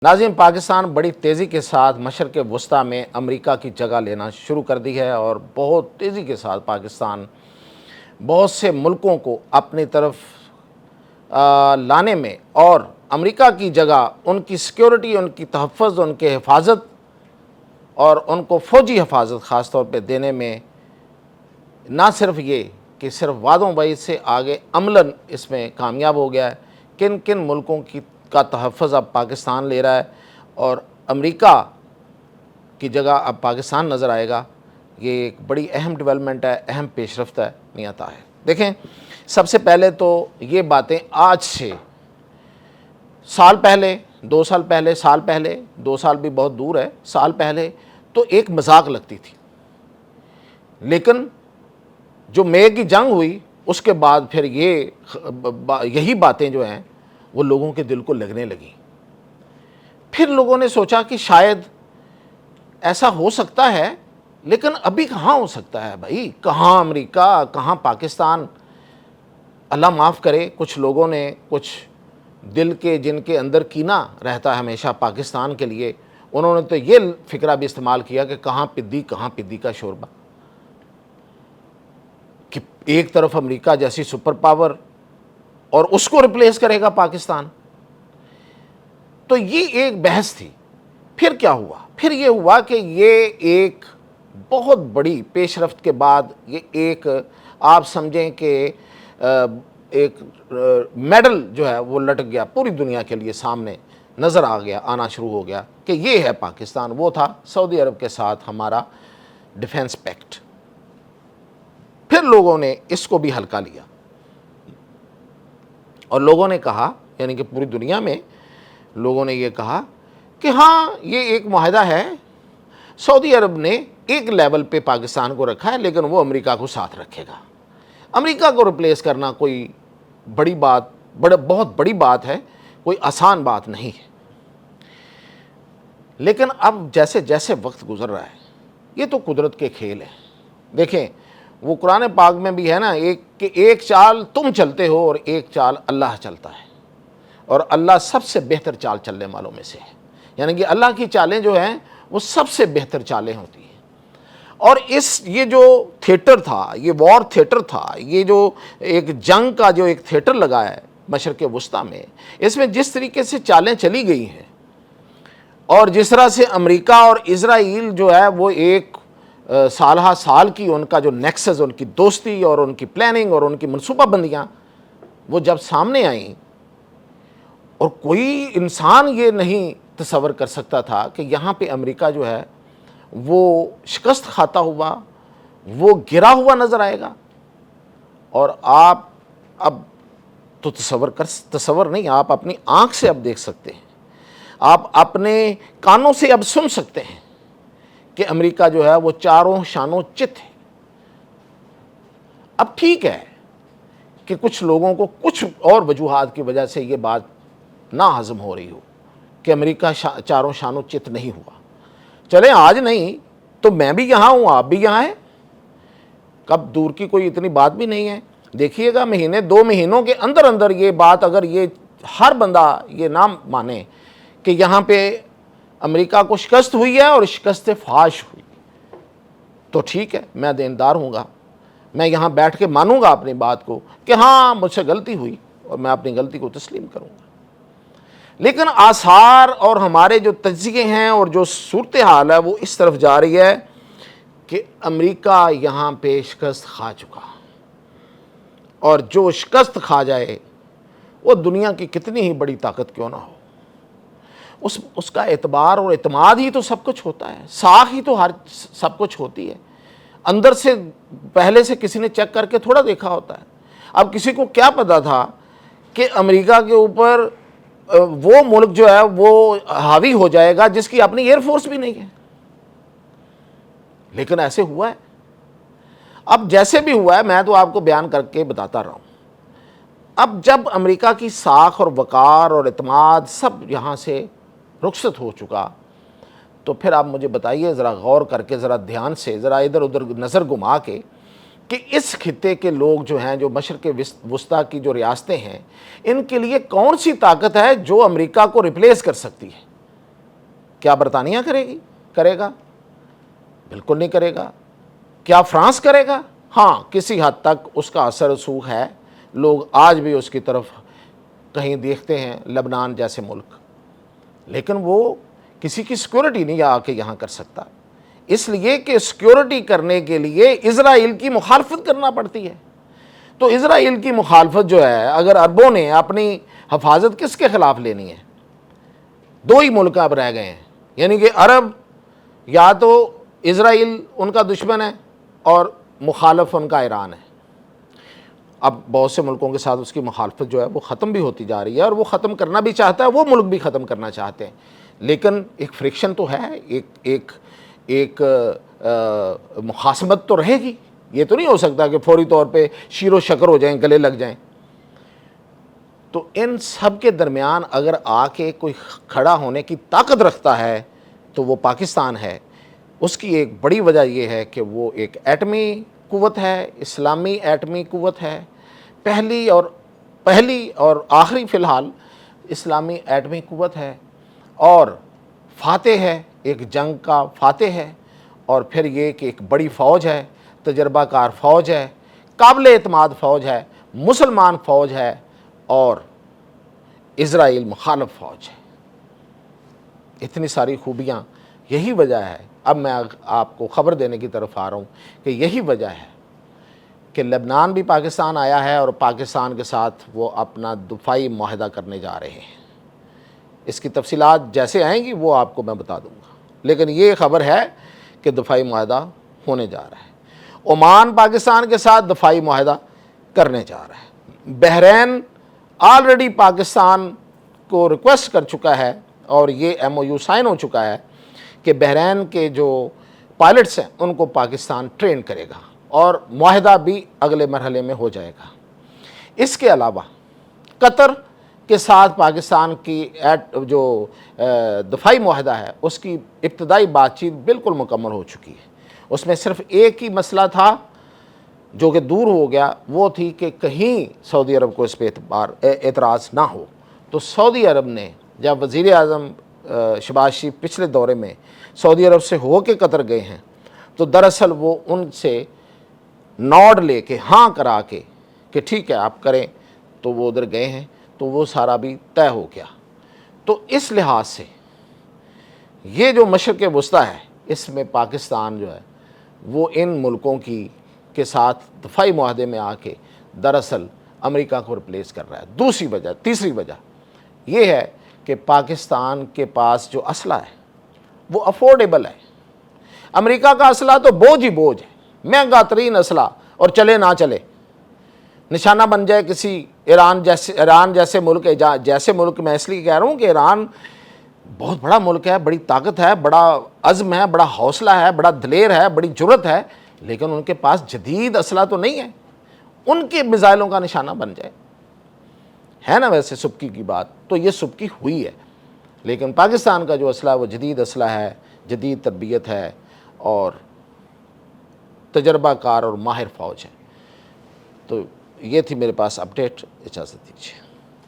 ناظرین، پاکستان بڑی تیزی کے ساتھ مشرق وسطیٰ میں امریکہ کی جگہ لینا شروع کر دی ہے اور بہت تیزی کے ساتھ پاکستان بہت سے ملکوں کو اپنی طرف لانے میں اور امریکہ کی جگہ ان کی سیکیورٹی، ان کی تحفظ، ان کے حفاظت اور ان کو فوجی حفاظت خاص طور پہ دینے میں نہ صرف یہ کہ صرف وعدوں بعید سے آگے عملاً اس میں کامیاب ہو گیا ہے۔ کن کن ملکوں کا تحفظ اب پاکستان لے رہا ہے اور امریکہ کی جگہ اب پاکستان نظر آئے گا، یہ ایک بڑی اہم ڈیولپمنٹ ہے، اہم پیش رفت ہے میاں طاہر۔ دیکھیں، سب سے پہلے تو یہ باتیں آج سے سال پہلے، 2 سال پہلے، سال پہلے، 2 سال بھی بہت دور ہے، سال پہلے تو ایک مذاق لگتی تھی، لیکن جو مئی کی جنگ ہوئی اس کے بعد پھر یہی باتیں جو ہیں وہ لوگوں کے دل کو لگنے لگیں۔ پھر لوگوں نے سوچا کہ شاید ایسا ہو سکتا ہے، لیکن ابھی کہاں ہو سکتا ہے بھائی، کہاں امریکہ، کہاں پاکستان۔ اللہ معاف کرے، کچھ لوگوں نے، کچھ دل کے جن کے اندر کینہ رہتا ہے ہمیشہ پاکستان کے لیے، انہوں نے تو یہ فکرہ بھی استعمال کیا کہ کہاں پدی کا شوربہ، کہ ایک طرف امریکہ جیسی سپر پاور اور اس کو ریپلیس کرے گا پاکستان۔ تو یہ ایک بحث تھی۔ پھر کیا ہوا؟ پھر یہ ہوا کہ یہ ایک بہت بڑی پیش رفت کے بعد یہ ایک، آپ سمجھیں کہ ایک میڈل جو ہے وہ لٹک گیا پوری دنیا کے لیے، سامنے نظر آنا شروع ہو گیا کہ یہ ہے پاکستان۔ وہ تھا سعودی عرب کے ساتھ ہمارا ڈیفنس پیکٹ۔ پھر لوگوں نے اس کو بھی ہلکا لیا اور لوگوں نے کہا، یعنی کہ پوری دنیا میں لوگوں نے یہ کہا کہ ہاں یہ ایک معاہدہ ہے، سعودی عرب نے ایک لیول پہ پاکستان کو رکھا ہے، لیکن وہ امریکہ کو ساتھ رکھے گا۔ امریکہ کو ریپلیس کرنا کوئی بہت بڑی بات ہے، کوئی آسان بات نہیں ہے۔ لیکن اب جیسے جیسے وقت گزر رہا ہے، یہ تو قدرت کے کھیل ہیں۔ دیکھیں، وہ قرآن پاک میں بھی ہے نا، ایک چال تم چلتے ہو اور ایک چال اللہ چلتا ہے، اور اللہ سب سے بہتر چال چلنے والوں میں سے ہے۔ یعنی کہ اللہ کی چالیں جو ہیں وہ سب سے بہتر چالیں ہوتی ہیں۔ اور یہ جو تھیٹر تھا، یہ وار تھیٹر تھا، یہ جو ایک جنگ کا جو ایک تھیٹر لگا ہے مشرق وسطیٰ میں، اس میں جس طریقے سے چالیں چلی گئی ہیں اور جس طرح سے امریکہ اور اسرائیل جو ہے وہ ایک سالہ سال کی ان کا جو نیکسس، ان کی دوستی اور ان کی پلاننگ اور ان کی منصوبہ بندیاں وہ جب سامنے آئیں، اور کوئی انسان یہ نہیں تصور کر سکتا تھا کہ یہاں پہ امریکہ جو ہے وہ شکست کھاتا ہوا، وہ گرا ہوا نظر آئے گا۔ اور آپ اب تو تصور نہیں، آپ اپنی آنکھ سے اب دیکھ سکتے ہیں، آپ اپنے کانوں سے اب سن سکتے ہیں کہ امریکہ جو ہے وہ چاروں شانوں چت ہے۔ اب ٹھیک ہے کہ کچھ لوگوں کو کچھ اور وجوہات کی وجہ سے یہ بات نہ ہضم ہو رہی ہو کہ امریکہ چاروں شانوں چت نہیں ہوا۔ چلیں، آج نہیں تو میں بھی یہاں ہوں، آپ بھی یہاں ہیں، کب دور کی کوئی اتنی بات بھی نہیں ہے۔ دیکھیے گا، 2 مہینوں کے اندر اندر یہ بات، اگر یہ ہر بندہ یہ نہ مانے کہ یہاں پہ امریکہ کو شکست ہوئی ہے اور شکست فاش ہوئی، تو ٹھیک ہے، میں دیندار ہوں گا، میں یہاں بیٹھ کے مانوں گا اپنی بات کو کہ ہاں مجھ سے غلطی ہوئی اور میں اپنی غلطی کو تسلیم کروں گا۔ لیکن آثار اور ہمارے جو تجزیے ہیں اور جو صورتحال ہے وہ اس طرف جا رہی ہے کہ امریکہ یہاں پہ شکست کھا چکا، اور جو شکست کھا جائے وہ دنیا کی کتنی ہی بڑی طاقت کیوں نہ ہو، اس کا اعتبار اور اعتماد ہی تو سب کچھ ہوتا ہے، ساکھ ہی تو سب کچھ ہوتی ہے۔ اندر سے پہلے سے کسی نے چیک کر کے تھوڑا دیکھا ہوتا ہے۔ اب کسی کو کیا پتا تھا کہ امریکہ کے اوپر وہ ملک جو ہے وہ حاوی ہو جائے گا جس کی اپنی ایئر فورس بھی نہیں ہے، لیکن ایسے ہوا ہے۔ اب جیسے بھی ہوا ہے، میں تو آپ کو بیان کر کے بتاتا رہا ہوں۔ اب جب امریکہ کی ساکھ اور وقار اور اعتماد سب یہاں سے رخصت ہو چکا، تو پھر آپ مجھے بتائیے ذرا غور کر کے، ذرا دھیان سے، ذرا ادھر ادھر نظر گھما کے، کہ اس خطے کے لوگ جو ہیں، جو مشرق وسطیٰ کی جو ریاستیں ہیں، ان کے لیے کون سی طاقت ہے جو امریکہ کو ریپلیس کر سکتی ہے؟ کیا برطانیہ کرے گا؟ بالکل نہیں کرے گا۔ کیا فرانس کرے گا؟ ہاں کسی حد تک اس کا اثر رسوخ ہے، لوگ آج بھی اس کی طرف کہیں دیکھتے ہیں، لبنان جیسے ملک، لیکن وہ کسی کی سیکورٹی نہیں آ کے یہاں کر سکتا، اس لیے کہ سیکورٹی کرنے کے لیے اسرائیل کی مخالفت کرنا پڑتی ہے۔ تو اسرائیل کی مخالفت جو ہے، اگر عربوں نے اپنی حفاظت کس کے خلاف لینی ہے؟ دو ہی ملک اب رہ گئے ہیں، یعنی کہ عرب یا تو اسرائیل ان کا دشمن ہے اور مخالف ان کا ایران ہے۔ اب بہت سے ملکوں کے ساتھ اس کی مخالفت جو ہے وہ ختم بھی ہوتی جا رہی ہے، اور وہ ختم کرنا بھی چاہتا ہے، وہ ملک بھی ختم کرنا چاہتے ہیں، لیکن ایک فرکشن تو ہے، ایک مخاصمت تو رہے گی۔ یہ تو نہیں ہو سکتا کہ فوری طور پہ شیر و شکر ہو جائیں، گلے لگ جائیں۔ تو ان سب کے درمیان اگر آ کے کوئی کھڑا ہونے کی طاقت رکھتا ہے تو وہ پاکستان ہے۔ اس کی ایک بڑی وجہ یہ ہے کہ وہ ایک ایٹمی قوت ہے، اسلامی ایٹمی قوت ہے، پہلی اور آخری فی الحال اسلامی ایٹمی قوت ہے، اور فاتح ہے، ایک جنگ کا فاتح ہے، اور پھر یہ کہ ایک بڑی فوج ہے، تجربہ کار فوج ہے، قابل اعتماد فوج ہے، مسلمان فوج ہے، اور اسرائیل مخالف فوج ہے۔ اتنی ساری خوبیاں، یہی وجہ ہے، اب میں آپ کو خبر دینے کی طرف آ رہا ہوں کہ یہی وجہ ہے کہ لبنان بھی پاکستان آیا ہے، اور پاکستان کے ساتھ وہ اپنا دفاعی معاہدہ کرنے جا رہے ہیں۔ اس کی تفصیلات جیسے آئیں گی وہ آپ کو میں بتا دوں گا، لیکن یہ خبر ہے کہ دفاعی معاہدہ ہونے جا رہا ہے۔ عمان پاکستان کے ساتھ دفاعی معاہدہ کرنے جا رہا ہے۔ بحرین آلریڈی پاکستان کو ریکویسٹ کر چکا ہے، اور یہ ایم او یو سائن ہو چکا ہے کہ بحرین کے جو پائلٹس ہیں ان کو پاکستان ٹرین کرے گا، اور معاہدہ بھی اگلے مرحلے میں ہو جائے گا۔ اس کے علاوہ قطر کے ساتھ پاکستان کی جو دفاعی معاہدہ ہے اس کی ابتدائی بات چیت بالکل مکمل ہو چکی ہے۔ اس میں صرف ایک ہی مسئلہ تھا جو کہ دور ہو گیا، وہ تھی کہ کہیں سعودی عرب کو اس پہ اعتراض نہ ہو۔ تو سعودی عرب نے جب وزیر اعظم شہباز شریف پچھلے دورے میں سعودی عرب سے ہو کے قطر گئے ہیں، تو دراصل وہ ان سے نوڈ لے کے، ہاں کرا کے کہ ٹھیک ہے آپ کریں، تو وہ ادھر گئے ہیں، تو وہ سارا بھی طے ہو گیا۔ تو اس لحاظ سے یہ جو مشرق وسطیٰ ہے، اس میں پاکستان جو ہے وہ ان ملکوں کے ساتھ دفاعی معاہدے میں آ کے دراصل امریکہ کو ریپلیس کر رہا ہے۔ تیسری وجہ یہ ہے کہ پاکستان کے پاس جو اسلحہ ہے وہ افورڈیبل ہے۔ امریکہ کا اسلحہ تو بوجھ ہی بوجھ ہے، مہنگا ترین اسلحہ، اور چلے نہ چلے، نشانہ بن جائے کسی ایران جیسے ملک ہے، جیسے ملک میں اس لیے کہہ رہا ہوں کہ ایران بہت بڑا ملک ہے، بڑی طاقت ہے، بڑا عزم ہے، بڑا حوصلہ ہے، بڑا دلیر ہے، بڑی جرت ہے، لیکن ان کے پاس جدید اسلحہ تو نہیں ہے، ان کے میزائلوں کا نشانہ بن جائے، ہے نا۔ ویسے سبکی کی بات تو یہ سبکی ہوئی ہے، لیکن پاکستان کا جو اسلحہ وہ جدید اسلحہ ہے، جدید تربیت ہے، اور تجربہ کار اور ماہر فوج ہے۔ تو یہ تھی میرے پاس اپڈیٹ، اجازت دیجیے۔